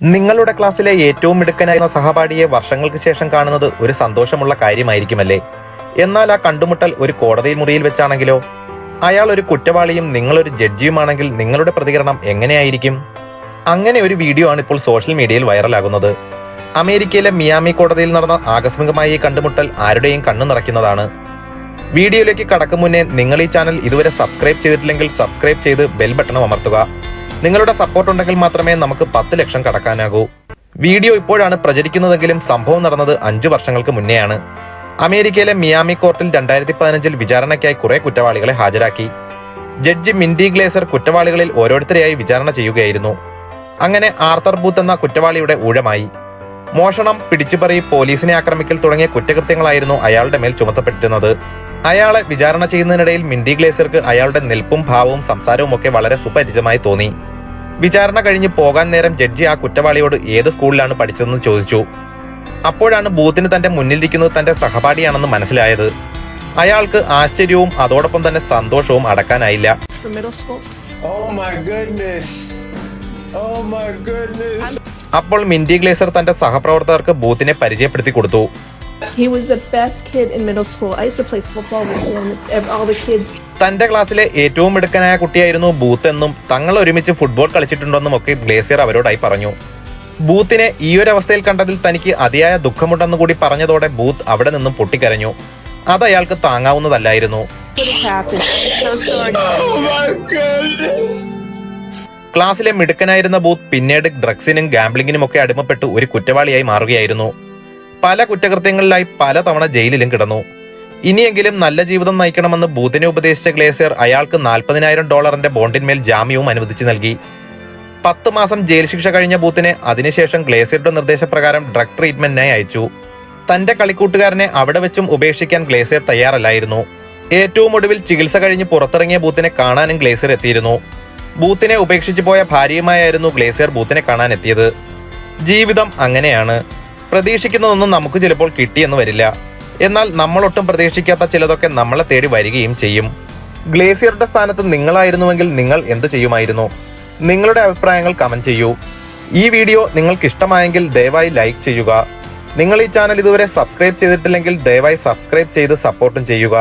നിങ്ങളുടെ ക്ലാസ്സിലെ ഏറ്റവും മിടുക്കനായിരുന്ന സഹപാഠിയെ വർഷങ്ങൾക്ക് ശേഷം കാണുന്നത് ഒരു സന്തോഷമുള്ള കാര്യമായിരിക്കുമല്ലേ? എന്നാൽ ആ കണ്ടുമുട്ടൽ ഒരു കോടതി മുറിയിൽ വെച്ചാണെങ്കിലോ? അയാൾ ഒരു കുറ്റവാളിയും നിങ്ങളൊരു ജഡ്ജിയുമാണെങ്കിൽ നിങ്ങളുടെ പ്രതികരണം എങ്ങനെയായിരിക്കും? അങ്ങനെ ഒരു വീഡിയോ ആണ് ഇപ്പോൾ സോഷ്യൽ മീഡിയയിൽ വൈറലാകുന്നത്. അമേരിക്കയിലെ മിയാമി കോടതിയിൽ നടന്ന ആകസ്മികമായ ഈ കണ്ടുമുട്ടൽ ആരുടെയും കണ്ണു നിറയ്ക്കുന്നതാണ്. വീഡിയോയിലേക്ക് കടക്കും മുന്നേ നിങ്ങൾ ഈ ചാനൽ ഇതുവരെ സബ്സ്ക്രൈബ് ചെയ്തിട്ടില്ലെങ്കിൽ സബ്സ്ക്രൈബ് ചെയ്ത് ബെൽ ബട്ടണും അമർത്തുക. നിങ്ങളുടെ സപ്പോർട്ട് ഉണ്ടെങ്കിൽ മാത്രമേ നമുക്ക് 10 ലക്ഷം കടക്കാനാകൂ. വീഡിയോ ഇപ്പോഴാണ് പ്രചരിക്കുന്നതെങ്കിലും സംഭവം നടന്നത് 5 വർഷങ്ങൾക്ക് മുന്നെയാണ്. അമേരിക്കയിലെ മിയാമി കോർട്ടിൽ 2015 വിചാരണയ്ക്കായി കുറെ കുറ്റവാളികളെ ഹാജരാക്കി. ജഡ്ജി മിൻഡി ഗ്ലേസർ കുറ്റവാളികളിൽ ഓരോരുത്തരെയായി വിചാരണ ചെയ്യുകയായിരുന്നു. അങ്ങനെ ആർത്തർ ബൂത്ത് എന്ന കുറ്റവാളിയുടെ ഊഴമായി. മോഷണം, പിടിച്ചുപറി, പോലീസിനെ ആക്രമിക്കൽ തുടങ്ങിയ കുറ്റകൃത്യങ്ങളായിരുന്നു അയാളുടെ മേൽ ചുമത്തപ്പെട്ടിരുന്നത്. അയാളെ വിചാരണ ചെയ്യുന്നതിനിടയിൽ മിൻഡി ഗ്ലേസർക്ക് അയാളുടെ നിൽപ്പും ഭാവവും സംസാരവും ഒക്കെ വളരെ സുപരിചിതമായി തോന്നി. വിചാരണ കഴിഞ്ഞ് പോകാൻ നേരം ജഡ്ജി ആ കുറ്റവാളിയോട് ഏത് സ്കൂളിലാണ് പഠിച്ചതെന്ന് ചോദിച്ചു. അപ്പോഴാണ് ബൂത്തിന് തന്റെ മുന്നിലിരിക്കുന്നത് തന്റെ സഹപാഠിയാണെന്ന് മനസ്സിലായത്. അയാൾക്ക് ആശ്ചര്യവും അതോടൊപ്പം തന്നെ സന്തോഷവും അടക്കാനായില്ല. അപ്പോൾ മിൻഡി ഗ്ലേസർ തന്റെ സഹപ്രവർത്തകർക്ക് ബൂത്തിനെ പരിചയപ്പെടുത്തി കൊടുത്തു. He was the best kid in middle school. I used to play football with him, all the kids. തന്റെ ക്ലാസ്സിലെ ഏറ്റവും മിടുക്കനായ കുട്ടിയായിരുന്നു ബൂത്ത് എന്നും തങ്ങൾ ഒരുമിച്ച് ഫുട്ബോൾ കളിച്ചിട്ടുണ്ടെന്നും ഒക്കെ ഗ്ലേസിയർ അവരോടായി പറഞ്ഞു. ബൂത്തിനെ ഈ ഒരു അവസ്ഥയിൽ കണ്ടതിൽ തനിക്ക് അതിയായ ദുഃഖമുണ്ടെന്ന് കൂടി പറഞ്ഞതോടെ ബൂത്ത് അവിടെ നിന്നും പൊട്ടിക്കരഞ്ഞു. അത് അയാൾക്ക് താങ്ങാവുന്നതല്ലായിരുന്നു. ക്ലാസ്സിലെ മിടുക്കനായിരുന്ന ബൂത്ത് പിന്നീട് ഡ്രഗ്സിനും ഗാംബ്ലിങ്ങിനും ഒക്കെ അടിമപ്പെട്ട് ഒരു കുറ്റവാളിയായി മാറുകയായിരുന്നു. പല കുറ്റകൃത്യങ്ങളിലായി പലതവണ ജയിലിലും കിടന്നു. ഇനിയെങ്കിലും നല്ല ജീവിതം നയിക്കണമെന്ന് ബൂത്തിനെ ഉപദേശിച്ച ഗ്ലേസിയർ അയാൾക്ക് $40,000 ബോണ്ടിന്മേൽ ജാമ്യവും അനുവദിച്ചു നൽകി. 10 മാസം ജയിൽ ശിക്ഷ കഴിഞ്ഞ ബൂത്തിനെ അതിനുശേഷം ഗ്ലേസിയറുടെ നിർദ്ദേശപ്രകാരം ഡ്രഗ് ട്രീറ്റ്മെന്റിനായി അയച്ചു. തന്റെ കളിക്കൂട്ടുകാരനെ അവിടെ വെച്ചും ഉപേക്ഷിക്കാൻ ഗ്ലേസിയർ തയ്യാറല്ലായിരുന്നു. ഏറ്റവും ഒടുവിൽ ചികിത്സ കഴിഞ്ഞ് പുറത്തിറങ്ങിയ ബൂത്തിനെ കാണാനും ഗ്ലേസിയർ എത്തിയിരുന്നു. ബൂത്തിനെ ഉപേക്ഷിച്ചു പോയ ഭാര്യയുമായിരുന്നു ഗ്ലേസിയർ ബൂത്തിനെ കാണാൻ എത്തിയത്. ജീവിതം അങ്ങനെയാണ്. പ്രതീക്ഷിക്കുന്നതൊന്നും നമുക്ക് ചിലപ്പോൾ കിട്ടിയെന്ന് വരില്ല. എന്നാൽ നമ്മളൊട്ടും പ്രതീക്ഷിക്കാത്ത ചിലതൊക്കെ നമ്മളെ തേടി വരികയും ചെയ്യും. ഗ്ലേസിയറുടെ സ്ഥാനത്ത് നിങ്ങളായിരുന്നുവെങ്കിൽ നിങ്ങൾ എന്തു ചെയ്യുമായിരുന്നു? നിങ്ങളുടെ അഭിപ്രായങ്ങൾ കമന്റ് ചെയ്യൂ. ഈ വീഡിയോ നിങ്ങൾക്ക് ഇഷ്ടമായെങ്കിൽ ദയവായി ലൈക്ക് ചെയ്യുക. നിങ്ങൾ ഈ ചാനൽ ഇതുവരെ സബ്സ്ക്രൈബ് ചെയ്തിട്ടില്ലെങ്കിൽ ദയവായി സബ്സ്ക്രൈബ് ചെയ്ത് സപ്പോർട്ടും ചെയ്യുക.